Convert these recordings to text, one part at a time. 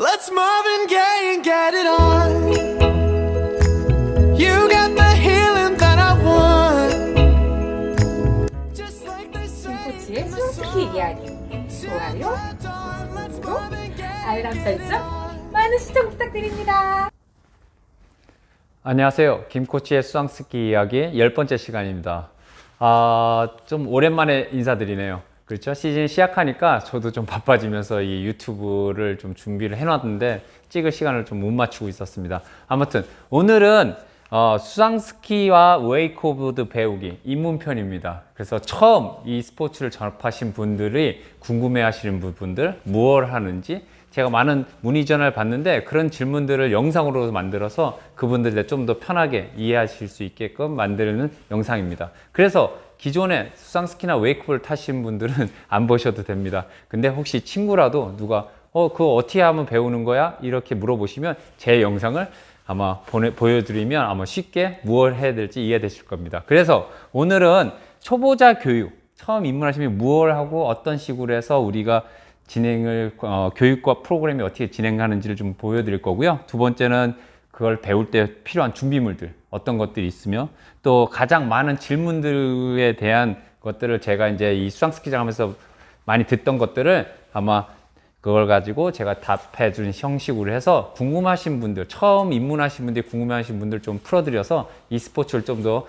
Let's Marvin Gaye and get it on. You got the healing that I want. Just like they say. 김코치의 수영스키 이야기 좋아요, 구독, 알람 설정 많은 시청 부탁드립니다. 안녕하세요. 김코치의 수상스키 이야기 10번째 시간입니다. 좀 오랜만에 인사드리네요. 그렇죠? 시즌 시작하니까 저도 좀 바빠지면서 이 유튜브를 좀 준비를 해놨는데 찍을 시간을 좀 못 맞추고 있었습니다. 아무튼 오늘은 수상스키와 웨이크보드 배우기 입문편입니다. 그래서 처음 이 스포츠를 접하신 분들이 궁금해 하시는 분들 무엇을 하는지 제가 많은 문의 전화를 받는데 그런 질문들을 영상으로 만들어서 그분들께 좀 더 편하게 이해하실 수 있게끔 만드는 영상입니다. 그래서 기존에 수상스키나 웨이크보드를 타신 분들은 안 보셔도 됩니다. 근데 혹시 친구라도 누가 그거 어떻게 하면 배우는 거야? 이렇게 물어보시면 제 영상을 아마 보여드리면 아마 쉽게 무엇을 해야 될지 이해되실 겁니다. 그래서 오늘은 초보자 교육, 처음 입문하시면 무엇을 하고 어떤 식으로 해서 우리가 진행을 교육과 프로그램이 어떻게 진행하는지를 좀 보여드릴 거고요. 두 번째는 그걸 배울 때 필요한 준비물들 어떤 것들이 있으며 또 가장 많은 질문들에 대한 것들을 제가 이제 이 수상스키장 하면서 많이 듣던 것들을 아마 그걸 가지고 제가 답해 주는 형식으로 해서 궁금하신 분들, 처음 입문하신 분들이 궁금하신 분들 좀 풀어드려서 이 스포츠를 좀 더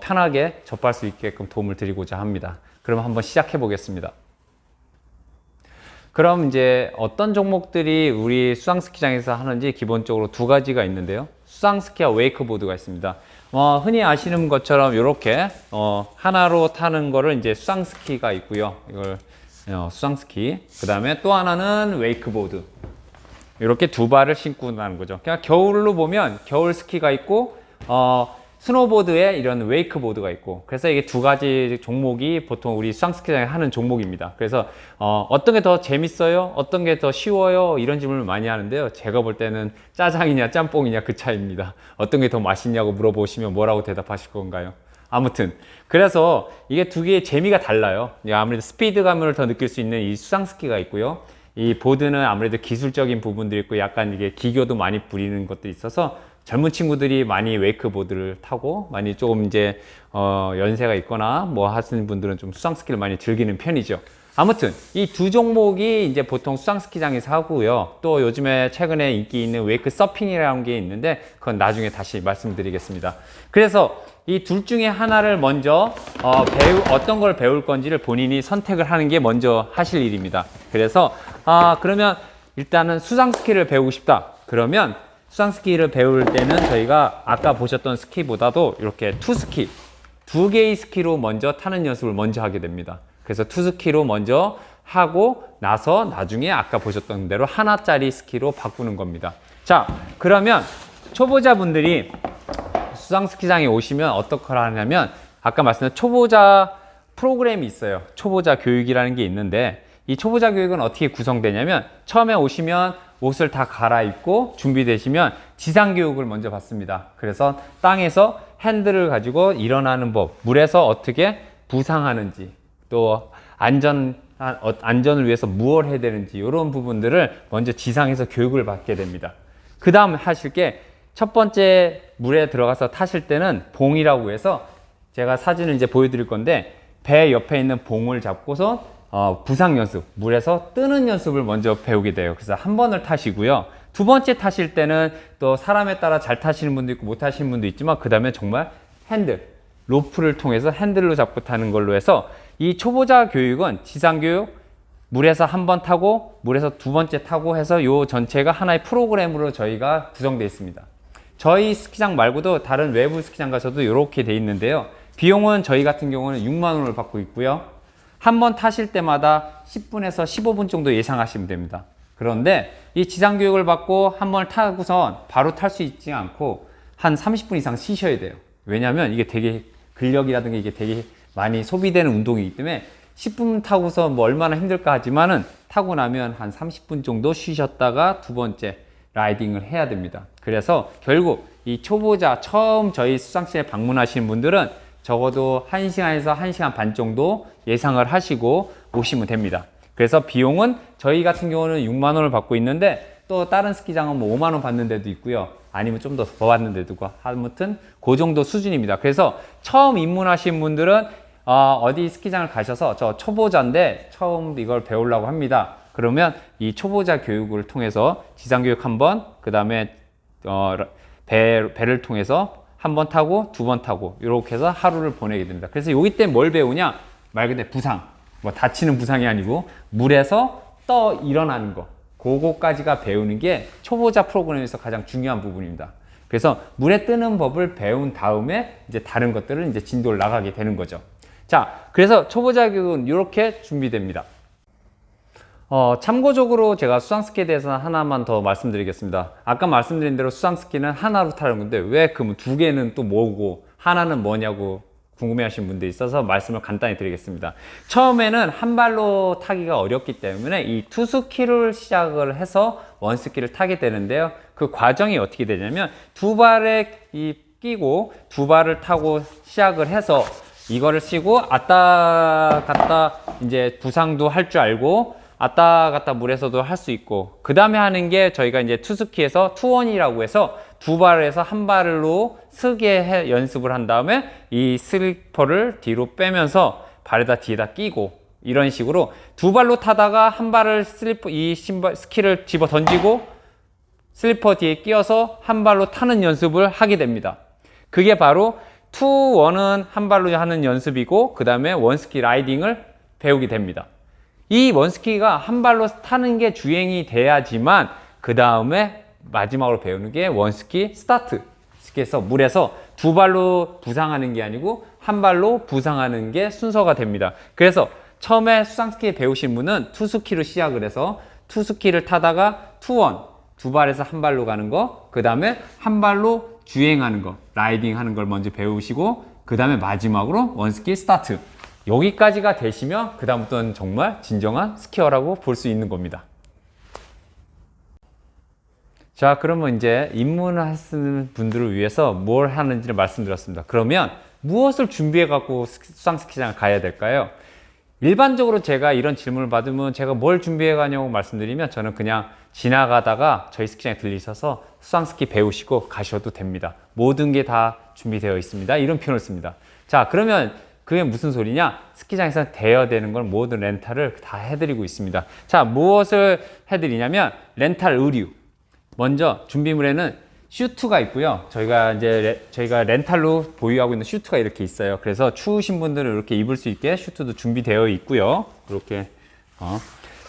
편하게 접할 수 있게끔 도움을 드리고자 합니다. 그럼 한번 시작해 보겠습니다. 그럼 이제 어떤 종목들이 우리 수상스키장에서 하는지 기본적으로 두 가지가 있는데요. 수상스키와 웨이크보드가 있습니다. 흔히 아시는 것처럼 이렇게 하나로 타는 거를 이제 수상스키가 있고요. 이걸 수상스키. 그 다음에 또 하나는 웨이크보드. 이렇게 두 발을 신고 나는 거죠. 그냥 겨울로 보면 겨울 스키가 있고 스노보드에 이런 웨이크보드가 있고 그래서 이게 두 가지 종목이 보통 우리 수상스키장에 하는 종목입니다. 그래서 어떤 게 더 재밌어요? 어떤 게 더 쉬워요? 이런 질문을 많이 하는데요. 제가 볼 때는 짜장이냐 짬뽕이냐 그 차이입니다. 어떤 게 더 맛있냐고 물어보시면 뭐라고 대답하실 건가요? 아무튼 그래서 이게 두 개의 재미가 달라요. 아무래도 스피드감을 더 느낄 수 있는 이 수상스키가 있고요. 이 보드는 아무래도 기술적인 부분도 있고 약간 이게 기교도 많이 부리는 것들이 있어서 젊은 친구들이 많이 웨이크보드를 타고 많이 조금 이제 연세가 있거나 뭐 하시는 분들은 좀 수상스키를 많이 즐기는 편이죠. 아무튼 이 두 종목이 이제 보통 수상스키장에서 하고요. 또 요즘에 최근에 인기 있는 웨이크 서핑이라는 게 있는데 그건 나중에 다시 말씀드리겠습니다. 그래서 이 둘 중에 하나를 먼저 어떤 걸 배울 건지를 본인이 선택을 하는 게 먼저 하실 일입니다. 그래서 그러면 일단은 수상스키를 배우고 싶다. 그러면 수상스키를 배울 때는 저희가 아까 보셨던 스키보다도 이렇게 투스키, 두 개의 스키로 먼저 타는 연습을 먼저 하게 됩니다. 그래서 투스키로 먼저 하고 나서 나중에 아까 보셨던 대로 하나짜리 스키로 바꾸는 겁니다. 자, 그러면 초보자분들이 수상스키장에 오시면 어떻게 하냐면 아까 말씀드린 초보자 프로그램이 있어요. 초보자 교육이라는 게 있는데 이 초보자 교육은 어떻게 구성되냐면 처음에 오시면 옷을 다 갈아입고 준비되시면 지상교육을 먼저 받습니다. 그래서 땅에서 핸들을 가지고 일어나는 법, 물에서 어떻게 부상하는지, 또 안전을 위해서 무엇을 해야 되는지 이런 부분들을 먼저 지상에서 교육을 받게 됩니다. 그 다음 하실 게 첫 번째 물에 들어가서 타실 때는 봉이라고 해서 제가 사진을 이제 보여드릴 건데 배 옆에 있는 봉을 잡고서 부상 연습, 물에서 뜨는 연습을 먼저 배우게 돼요. 그래서 한 번을 타시고요. 두 번째 타실 때는 또 사람에 따라 잘 타시는 분도 있고 못 타시는 분도 있지만 그 다음에 정말 핸들, 로프를 통해서 핸들로 잡고 타는 걸로 해서 이 초보자 교육은 지상교육, 물에서 한 번 타고 물에서 두 번째 타고 해서 요 전체가 하나의 프로그램으로 저희가 구성되어 있습니다. 저희 스키장 말고도 다른 외부 스키장 가서도 이렇게 돼 있는데요. 비용은 저희 같은 경우는 6만 원을 받고 있고요. 한 번 타실 때마다 10분에서 15분 정도 예상하시면 됩니다. 그런데 이 지상교육을 받고 한 번 타고선 바로 탈 수 있지 않고 한 30분 이상 쉬셔야 돼요. 왜냐하면 이게 되게 근력이라든가 이게 되게 많이 소비되는 운동이기 때문에 10분 타고서 뭐 얼마나 힘들까 하지만은 타고 나면 한 30분 정도 쉬셨다가 두 번째 라이딩을 해야 됩니다. 그래서 결국 이 초보자 처음 저희 수상시에 방문하시는 분들은 적어도 1시간에서 1시간 반 정도 예상을 하시고 오시면 됩니다. 그래서 비용은 저희 같은 경우는 6만 원을 받고 있는데 또 다른 스키장은 뭐 5만 원 받는 데도 있고요. 아니면 좀 더 받는 데도 있고, 아무튼 그 정도 수준입니다. 그래서 처음 입문하신 분들은 어디 스키장을 가셔서 저 초보자인데 처음 이걸 배우려고 합니다. 그러면 이 초보자 교육을 통해서 지상교육 한 번, 그 다음에 배를 통해서 한 번 타고 두 번 타고 이렇게 해서 하루를 보내게 됩니다. 그래서 여기 때 뭘 배우냐? 말 그대로 부상, 뭐 다치는 부상이 아니고 물에서 떠 일어나는 거, 그거까지가 배우는 게 초보자 프로그램에서 가장 중요한 부분입니다. 그래서 물에 뜨는 법을 배운 다음에 이제 다른 것들은 이제 진도를 나가게 되는 거죠. 자, 그래서 초보자 교육은 이렇게 준비됩니다. 참고적으로 제가 수상스키에 대해서 하나만 더 말씀드리겠습니다. 아까 말씀드린 대로 수상스키는 하나로 타는 건데 왜 그러면 두 개는 또 뭐고 하나는 뭐냐고 궁금해 하시는 분들이 있어서 말씀을 간단히 드리겠습니다. 처음에는 한 발로 타기가 어렵기 때문에 이 투스키를 시작을 해서 원스키를 타게 되는데요. 그 과정이 어떻게 되냐면 두 발에 끼고 두 발을 타고 시작을 해서 이거를 쓰고 왔다 갔다 이제 부상도 할 줄 알고 왔다 갔다 물에서도 할 수 있고, 그 다음에 하는 게 저희가 이제 투스키에서 투원이라고 해서 두 발에서 한 발로 쓰게 연습을 한 다음에 이 슬리퍼를 뒤로 빼면서 발에다 뒤에다 끼고 이런 식으로 두 발로 타다가 한 발을 이 신발 스키를 집어 던지고 슬리퍼 뒤에 끼워서 한 발로 타는 연습을 하게 됩니다. 그게 바로 투원은 한 발로 하는 연습이고, 그 다음에 원스키 라이딩을 배우게 됩니다. 이 원스키가 한 발로 타는 게 주행이 돼야지만 그 다음에 마지막으로 배우는 게 원스키 스타트. 스키에서 물에서 두 발로 부상하는 게 아니고 한 발로 부상하는 게 순서가 됩니다. 그래서 처음에 수상스키 배우신 분은 투스키로 시작을 해서 투스키를 타다가 투원, 두 발에서 한 발로 가는 거, 그 다음에 한 발로 주행하는 거, 라이딩 하는 걸 먼저 배우시고, 그 다음에 마지막으로 원스키 스타트. 여기까지가 되시면 그 다음부터는 정말 진정한 스키어라고 볼 수 있는 겁니다. 자, 그러면 이제 입문하시는 분들을 위해서 뭘 하는지를 말씀드렸습니다. 그러면 무엇을 준비해 갖고 수상스키장을 가야 될까요? 일반적으로 제가 이런 질문을 받으면 제가 뭘 준비해 가냐고 말씀드리면 저는 그냥 지나가다가 저희 스키장에 들리셔서 수상스키 배우시고 가셔도 됩니다. 모든 게 다 준비되어 있습니다. 이런 표현을 씁니다. 자, 그러면 그게 무슨 소리냐? 스키장에서 대여되는 걸 모든 렌탈을 다 해드리고 있습니다. 자, 무엇을 해드리냐면 렌탈 의류. 먼저 준비물에는 슈트가 있고요. 저희가 렌탈로 보유하고 있는 슈트가 이렇게 있어요. 그래서 추우신 분들은 이렇게 입을 수 있게 슈트도 준비되어 있고요. 이렇게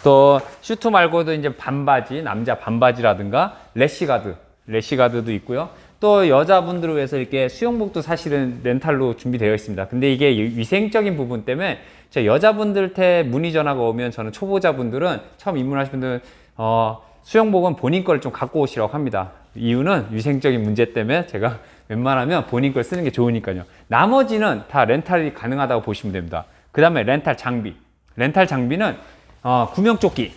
또 슈트 말고도 이제 반바지, 남자 반바지라든가 래시가드도 있고요. 또 여자분들을 위해서 이렇게 수영복도 사실은 렌탈로 준비되어 있습니다. 근데 이게 위생적인 부분 때문에 여자분들한테 문의 전화가 오면 저는 초보자분들은 처음 입문하신 분들은 수영복은 본인 걸 좀 갖고 오시라고 합니다. 이유는 위생적인 문제 때문에 제가 웬만하면 본인 걸 쓰는 게 좋으니까요. 나머지는 다 렌탈이 가능하다고 보시면 됩니다. 그 다음에 렌탈 장비. 렌탈 장비는 구명조끼.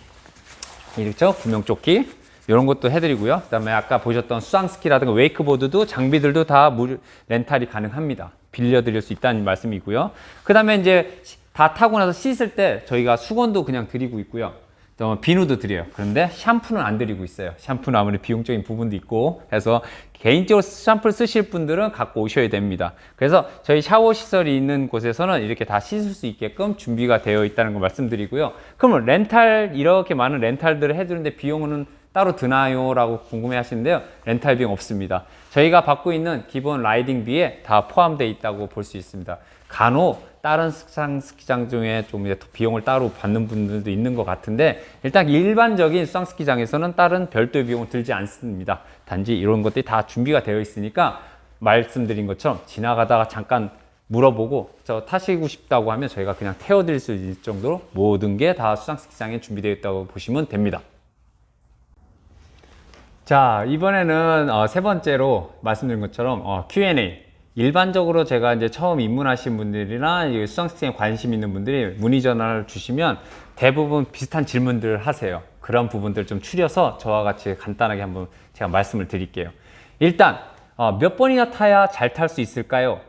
이렇죠? 구명조끼. 이런 것도 해드리고요. 그 다음에 아까 보셨던 수상스키라든가 웨이크보드도 장비들도 다 렌탈이 가능합니다. 빌려드릴 수 있다는 말씀이고요. 그 다음에 이제 다 타고 나서 씻을 때 저희가 수건도 그냥 드리고 있고요. 또 비누도 드려요. 그런데 샴푸는 안 드리고 있어요. 샴푸는 아무래도 비용적인 부분도 있고 해서 개인적으로 샴푸를 쓰실 분들은 갖고 오셔야 됩니다. 그래서 저희 샤워 시설이 있는 곳에서는 이렇게 다 씻을 수 있게끔 준비가 되어 있다는 걸 말씀드리고요. 그러면 렌탈, 이렇게 많은 렌탈들을 해주는데 비용은 따로 드나요? 라고 궁금해 하시는데요. 렌탈 비용 없습니다. 저희가 받고 있는 기본 라이딩비에 다 포함되어 있다고 볼 수 있습니다. 간혹 다른 수상스키장 중에 좀 비용을 따로 받는 분들도 있는 것 같은데, 일단 일반적인 수상스키장에서는 다른 별도 비용을 들지 않습니다. 단지 이런 것들이 다 준비가 되어 있으니까 말씀드린 것처럼 지나가다가 잠깐 물어보고 저 타시고 싶다고 하면 저희가 그냥 태워드릴 수 있을 정도로 모든 게 다 수상스키장에 준비되어 있다고 보시면 됩니다. 자, 이번에는 세 번째로 말씀드린 것처럼 Q&A. 일반적으로 제가 이제 처음 입문하신 분들이나 수상스키장에 관심 있는 분들이 문의 전화를 주시면 대부분 비슷한 질문들을 하세요. 그런 부분들 좀 추려서 저와 같이 간단하게 한번 제가 말씀을 드릴게요. 일단 몇 번이나 타야 잘 탈 수 있을까요?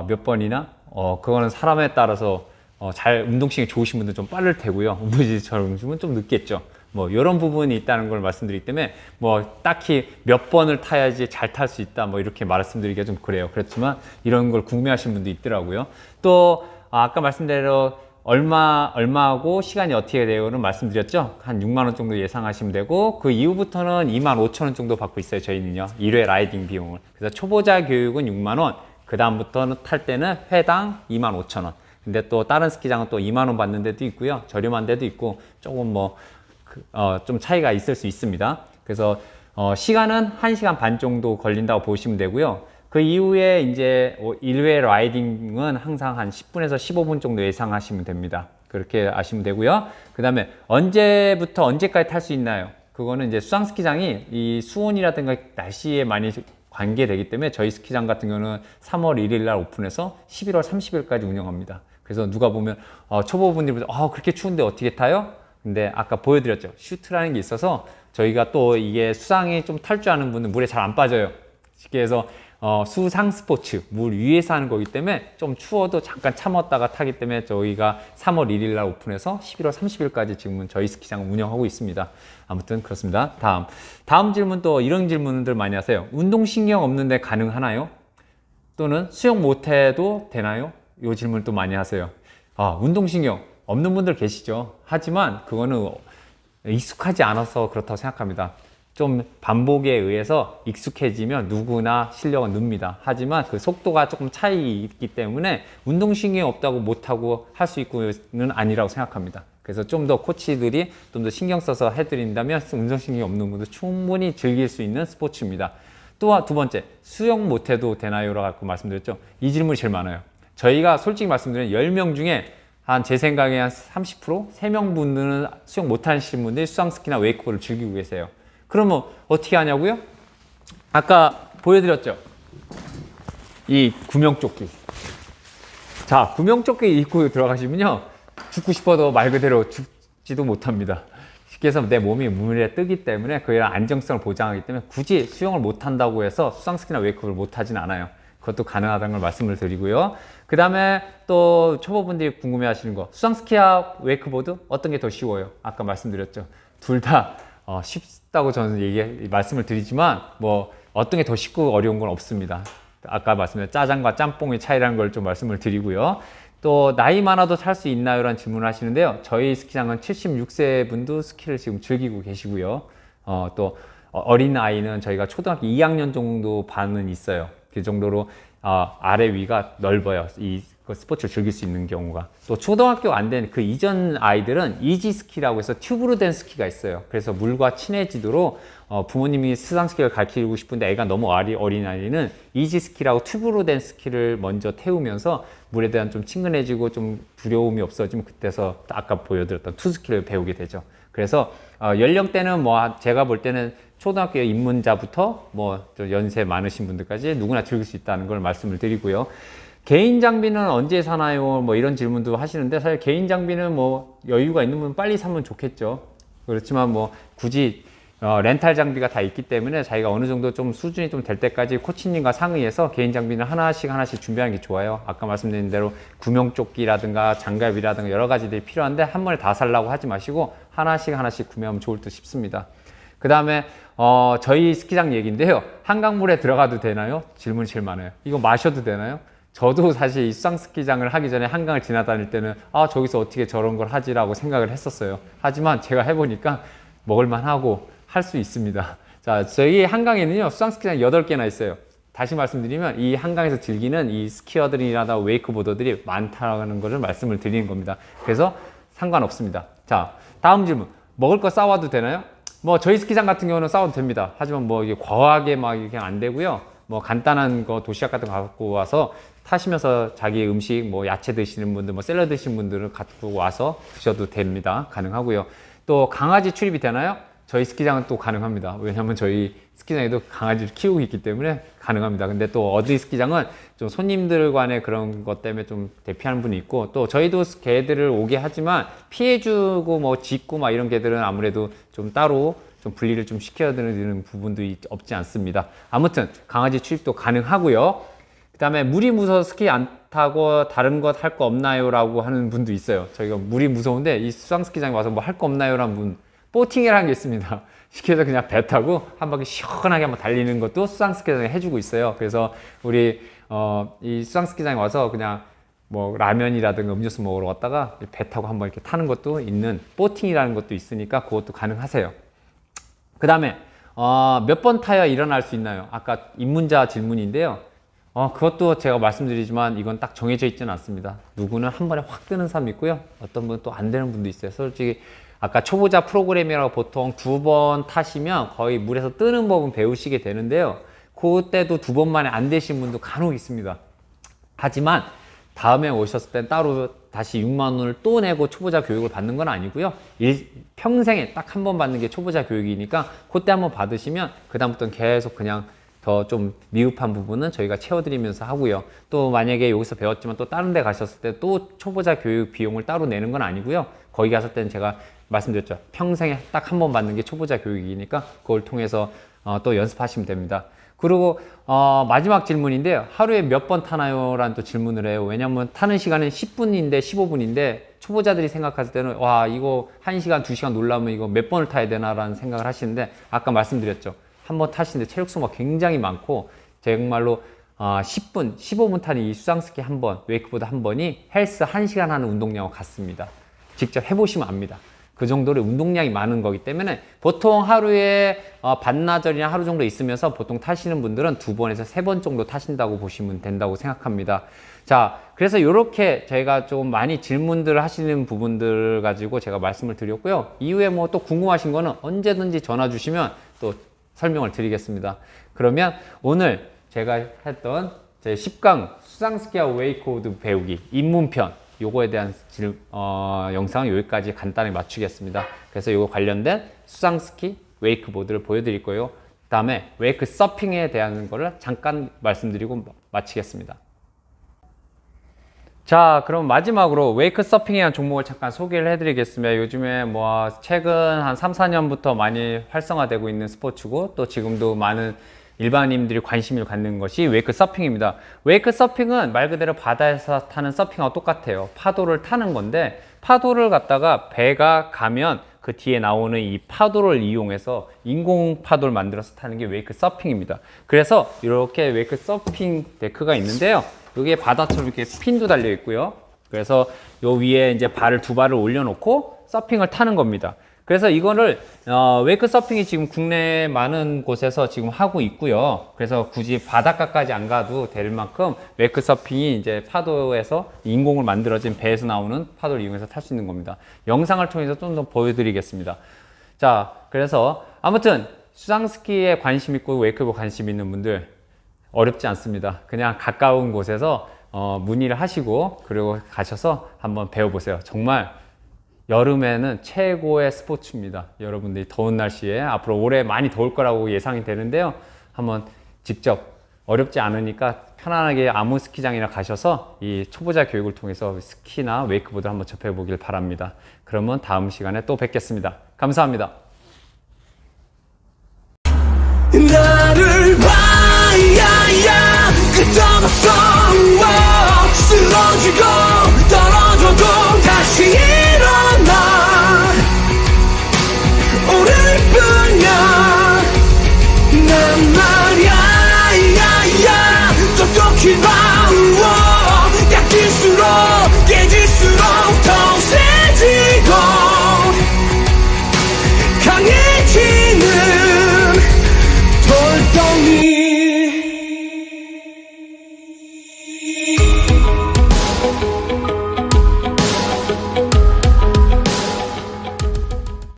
몇 번이나? 그거는 사람에 따라서 잘 운동신경이 좋으신 분들은 좀 빠를 테고요. 운동신경이 좀 늦겠죠. 뭐 이런 부분이 있다는 걸 말씀드리기 때문에 뭐 딱히 몇 번을 타야지 잘 탈 수 있다 뭐 이렇게 말씀드리기가 좀 그래요. 그렇지만 이런 걸 궁금해하시는 분도 있더라고요. 또 아까 말씀드린 대로 얼마하고 시간이 어떻게 돼요는 말씀드렸죠. 한 6만 원 정도 예상하시면 되고 그 이후부터는 2만 5천 원 정도 받고 있어요. 저희는요. 1회 라이딩 비용을. 그래서 초보자 교육은 6만 원, 그 다음부터는 탈 때는 회당 2만 5천 원. 근데 또 다른 스키장은 또 2만 원 받는 데도 있고요. 저렴한 데도 있고 조금 좀 차이가 있을 수 있습니다. 그래서 시간은 1시간 반 정도 걸린다고 보시면 되고요. 그 이후에 이제 1회 라이딩은 항상 한 10분에서 15분 정도 예상하시면 됩니다. 그렇게 아시면 되고요. 그 다음에 언제부터 언제까지 탈 수 있나요? 그거는 이제 수상 스키장이 이 수온이라든가 날씨에 많이 관계되기 때문에 저희 스키장 같은 경우는 3월 1일 날 오픈해서 11월 30일까지 운영합니다. 그래서 누가 보면 초보분들이 그렇게 추운데 어떻게 타요? 근데 아까 보여드렸죠. 슈트라는 게 있어서 저희가 또 이게 수상이 좀 탈 줄 아는 분은 물에 잘 안 빠져요. 쉽게 해서 수상 스포츠, 물 위에서 하는 거기 때문에 좀 추워도 잠깐 참았다가 타기 때문에 저희가 3월 1일 날 오픈해서 11월 30일까지 지금은 저희 스키장을 운영하고 있습니다. 아무튼 그렇습니다. 다음 질문 또 이런 질문들 많이 하세요. 운동신경 없는데 가능하나요? 또는 수영 못해도 되나요? 이 질문 또 많이 하세요. 운동신경 없는 분들 계시죠. 하지만 그거는 익숙하지 않아서 그렇다고 생각합니다. 좀 반복에 의해서 익숙해지면 누구나 실력은 늡니다. 하지만 그 속도가 조금 차이 있기 때문에 운동신경이 없다고 못하고 할 수 있고는 아니라고 생각합니다. 그래서 좀 더 코치들이 좀 더 신경 써서 해드린다면 운동신경이 없는 분도 충분히 즐길 수 있는 스포츠입니다. 또 두 번째, 수영 못해도 되나요? 라고 말씀드렸죠. 이 질문이 제일 많아요. 저희가 솔직히 말씀드리면 10명 중에 제 생각에 한 30%? 3명 분들은 수영 못하시는 분들이 수상스키나 웨이크보드를 즐기고 계세요. 그러면 어떻게 하냐고요? 아까 보여드렸죠? 이 구명조끼. 자, 구명조끼 입고 들어가시면요. 죽고 싶어도 말 그대로 죽지도 못합니다. 쉽게 해서 내 몸이 물에 뜨기 때문에 그의 안정성을 보장하기 때문에 굳이 수영을 못한다고 해서 수상스키나 웨이크보드를 못하진 않아요. 그것도 가능하다는 걸 말씀을 드리고요. 그 다음에 또 초보분들이 궁금해 하시는 거. 수상스키와 웨이크보드 어떤 게 더 쉬워요? 아까 말씀드렸죠. 둘 다 쉽다고 저는 말씀을 드리지만 뭐 어떤 게 더 쉽고 어려운 건 없습니다. 아까 말씀드린 짜장과 짬뽕의 차이라는 걸 좀 말씀을 드리고요. 또 나이 많아도 탈 수 있나요? 라는 질문을 하시는데요. 저희 스키장은 76세 분도 스키를 지금 즐기고 계시고요. 또 어린 아이는 저희가 초등학교 2학년 정도 반은 있어요. 그 정도로 아래 위가 넓어요. 이 스포츠를 즐길 수 있는 경우가. 또 초등학교 안 된 그 이전 아이들은 이지 스키라고 해서 튜브로 된 스키가 있어요. 그래서 물과 친해지도록 부모님이 수상 스키를 가르치고 싶은데 애가 너무 어린 아이는 이지 스키라고 튜브로 된 스키를 먼저 태우면서 물에 대한 좀 친근해지고 좀 두려움이 없어지면 그때서 아까 보여드렸던 투스키를 배우게 되죠. 그래서 연령대는 제가 볼 때는 초등학교 입문자부터 연세 많으신 분들까지 누구나 즐길 수 있다는 걸 말씀을 드리고요. 개인 장비는 언제 사나요? 이런 질문도 하시는데 사실 개인 장비는 여유가 있는 분은 빨리 사면 좋겠죠. 그렇지만 굳이 렌탈 장비가 다 있기 때문에 자기가 어느 정도 좀 수준이 좀 될 때까지 코치님과 상의해서 개인 장비는 하나씩 준비하는 게 좋아요. 아까 말씀드린 대로 구명조끼라든가 장갑이라든가 여러 가지들이 필요한데 한 번에 다 살라고 하지 마시고 하나씩 구매하면 좋을 듯 싶습니다. 그 다음에 저희 스키장 얘기인데요. 한강물에 들어가도 되나요? 질문이 제일 많아요. 이거 마셔도 되나요? 저도 사실 이 수상 스키장을 하기 전에 한강을 지나다닐 때는 저기서 어떻게 저런 걸 하지라고 생각을 했었어요. 하지만 제가 해보니까 먹을만 하고 할 수 있습니다. 자, 저희 한강에는요 수상 스키장 8개나 있어요. 다시 말씀드리면 이 한강에서 즐기는 이 스키어들이나 웨이크보더들이 많다는 것을 말씀을 드리는 겁니다. 그래서 상관없습니다. 자, 다음 질문. 먹을 거 싸와도 되나요? 저희 스키장 같은 경우는 싸워도 됩니다. 하지만 이게 과하게 이게 안 되고요. 간단한 거 도시락 같은 거 갖고 와서 타시면서 자기 음식 야채 드시는 분들 샐러드 드시는 분들은 갖고 와서 드셔도 됩니다. 가능하고요. 또 강아지 출입이 되나요? 저희 스키장은 또 가능합니다. 왜냐하면 저희 스키장에도 강아지를 키우고 있기 때문에 가능합니다. 근데 또 어디 스키장은 좀 손님들 간의 그런 것 때문에 좀 대피하는 분이 있고 또 저희도 개들을 오게 하지만 피해주고 짖고 이런 개들은 아무래도 좀 따로 좀 분리를 좀 시켜야 되는 부분도 없지 않습니다. 아무튼 강아지 출입도 가능하고요. 그 다음에 물이 무서워서 스키 안 타고 다른 것 할 거 없나요? 라고 하는 분도 있어요. 저희가 물이 무서운데 이 수상 스키장에 와서 할 거 없나요? 라는 분 보팅이라는 게 있습니다. 시켜서 그냥 배 타고 한 바퀴 시원하게 한번 달리는 것도 수상스키장에 해주고 있어요. 그래서 우리 이 수상스키장에 와서 그냥 뭐 라면이라든가 음료수 먹으러 갔다가 배 타고 한번 이렇게 타는 것도 있는 보팅이라는 것도 있으니까 그것도 가능하세요. 그 다음에 몇 번 타야 일어날 수 있나요? 아까 입문자 질문인데요. 그것도 제가 말씀드리지만 이건 딱 정해져 있지는 않습니다. 누구는 한 번에 확 뜨는 사람이 있고요. 어떤 분은 또 안 되는 분도 있어요. 솔직히 아까 초보자 프로그램이라고 보통 2번 타시면 거의 물에서 뜨는 법은 배우시게 되는데요. 그때도 2번 만에 안 되신 분도 간혹 있습니다. 하지만 다음에 오셨을 땐 따로 다시 6만 원을 또 내고 초보자 교육을 받는 건 아니고요. 평생에 딱 한 번 받는 게 초보자 교육이니까 그때 한번 받으시면 그 다음부터는 계속 그냥 더 좀 미흡한 부분은 저희가 채워드리면서 하고요. 또 만약에 여기서 배웠지만 또 다른 데 가셨을 때 또 초보자 교육 비용을 따로 내는 건 아니고요. 거기 갔을 때는 제가 말씀드렸죠. 평생에 딱 한 번 받는 게 초보자 교육이니까 그걸 통해서 또 연습하시면 됩니다. 그리고 마지막 질문인데요. 하루에 몇 번 타나요? 라는 또 질문을 해요. 왜냐면 타는 시간은 10분인데 15분인데 초보자들이 생각했을 때는 와 이거 1시간 2시간 놀라면 이거 몇 번을 타야 되나 라는 생각을 하시는데 아까 말씀드렸죠. 한 번 타시는데 체력 소모가 굉장히 많고 정말로 10분, 15분 타는 이 수상스키 한 번, 웨이크보드 한 번이 헬스 1시간 하는 운동량과 같습니다. 직접 해보시면 압니다. 그 정도로 운동량이 많은 거기 때문에 보통 하루에 반나절이나 하루 정도 있으면서 보통 타시는 분들은 2번에서 3번 정도 타신다고 보시면 된다고 생각합니다. 자, 그래서 이렇게 저희가 좀 많이 질문들을 하시는 부분들 가지고 제가 말씀을 드렸고요. 이후에 뭐 또 궁금하신 거는 언제든지 전화 주시면 또 설명을 드리겠습니다. 그러면 오늘 제가 했던 제 10강 수상스키와 웨이크보드 배우기 입문편 요거에 대한 영상 여기까지 간단히 맞추겠습니다. 그래서 이거 관련된 수상스키, 웨이크보드를 보여드릴 거예요. 그 다음에 웨이크 서핑에 대한 거를 잠깐 말씀드리고 마치겠습니다. 자, 그럼 마지막으로 웨이크 서핑에 대한 종목을 잠깐 소개를 해드리겠습니다. 요즘에 뭐 최근 한 3, 4년부터 많이 활성화되고 있는 스포츠고 또 지금도 많은 일반인들이 관심을 갖는 것이 웨이크 서핑입니다. 웨이크 서핑은 말 그대로 바다에서 타는 서핑하고 똑같아요. 파도를 타는 건데 파도를 갖다가 배가 가면 그 뒤에 나오는 이 파도를 이용해서 인공 파도를 만들어서 타는 게 웨이크 서핑입니다. 그래서 이렇게 웨이크 서핑 데크가 있는데요. 여기에 바다처럼 이렇게 핀도 달려 있고요. 그래서 요 위에 이제 발을 2발을 올려놓고 서핑을 타는 겁니다. 그래서 이거를 웨이크 서핑이 지금 국내 많은 곳에서 지금 하고 있고요. 그래서 굳이 바닷가까지 안 가도 될 만큼 웨이크 서핑이 이제 파도에서 인공을 만들어진 배에서 나오는 파도를 이용해서 탈 수 있는 겁니다. 영상을 통해서 좀 더 보여드리겠습니다. 자, 그래서 아무튼 수상스키에 관심 있고 웨이크보드 관심 있는 분들 어렵지 않습니다. 그냥 가까운 곳에서 문의를 하시고 그리고 가셔서 한번 배워보세요. 정말 여름에는 최고의 스포츠입니다. 여러분들이 더운 날씨에 앞으로 올해 많이 더울 거라고 예상이 되는데요. 한번 직접 어렵지 않으니까 편안하게 아무 스키장이나 가셔서 이 초보자 교육을 통해서 스키나 웨이크보드를 한번 접해보길 바랍니다. 그러면 다음 시간에 또 뵙겠습니다. 감사합니다.